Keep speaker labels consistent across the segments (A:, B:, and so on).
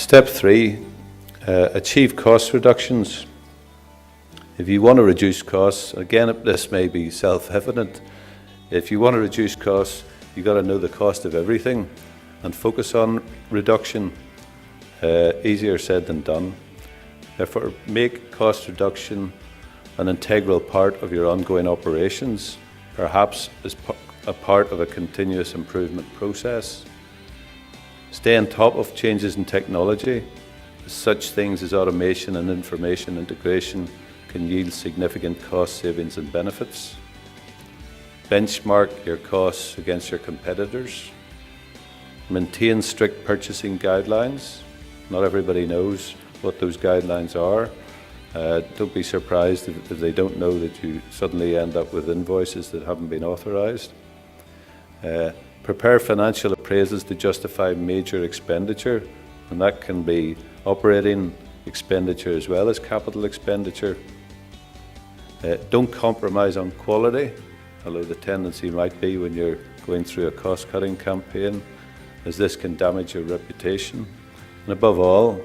A: Step 3, achieve cost reductions. If you want to reduce costs, again, this may be self-evident. If you want to reduce costs, you've got to know the cost of everything and focus on reduction. Easier said than done. Therefore, make cost reduction an integral part of your ongoing operations, perhaps as a part of a continuous improvement process. Stay on top of changes in technology. Such things as automation and information integration can yield significant cost savings and benefits. Benchmark your costs against your competitors. Maintain strict purchasing guidelines. Not everybody knows what those guidelines are. Don't be surprised if they don't know that you suddenly end up with invoices that haven't been authorized. Prepare financial appraisals to justify major expenditure, and that can be operating expenditure as well as capital expenditure. Don't compromise on quality, although the tendency might be when you're going through a cost-cutting campaign, as this can damage your reputation. And above all,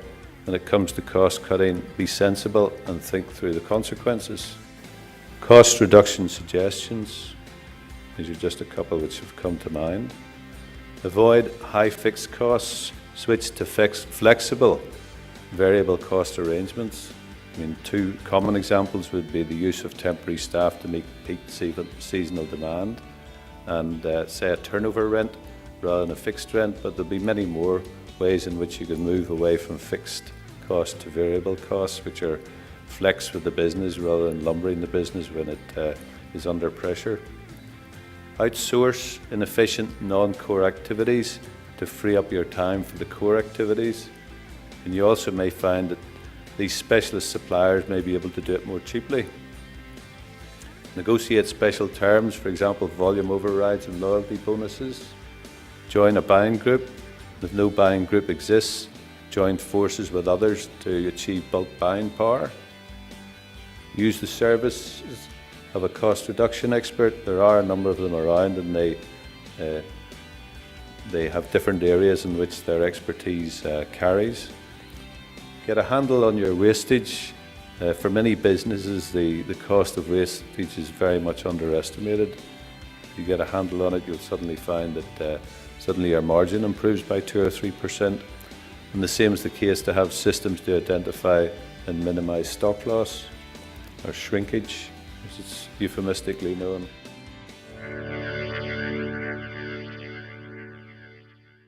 A: when it comes to cost-cutting, be sensible and think through the consequences. Cost reduction suggestions. These are just a couple which have come to mind. Avoid high fixed costs. Switch to flexible variable cost arrangements. Two common examples would be the use of temporary staff to meet peak seasonal demand and say a turnover rent rather than a fixed rent, but there'll be many more ways in which you can move away from fixed cost to variable costs, which are flex with the business rather than lumbering the business when it is under pressure. Outsource inefficient non-core activities to free up your time for the core activities. And you also may find that these specialist suppliers may be able to do it more cheaply. Negotiate special terms, for example, volume overrides and loyalty bonuses. Join a buying group. If no buying group exists, join forces with others to achieve bulk buying power. Use the services of a cost reduction expert. There are a number of them around, and they have different areas in which their expertise carries. Get a handle on your wastage. For many businesses, the cost of wastage is very much underestimated. If you get a handle on it, you'll suddenly find that suddenly your margin improves by 2 or 3%. And the same is the case to have systems to identify and minimize stock loss or shrinkage, as it's euphemistically known.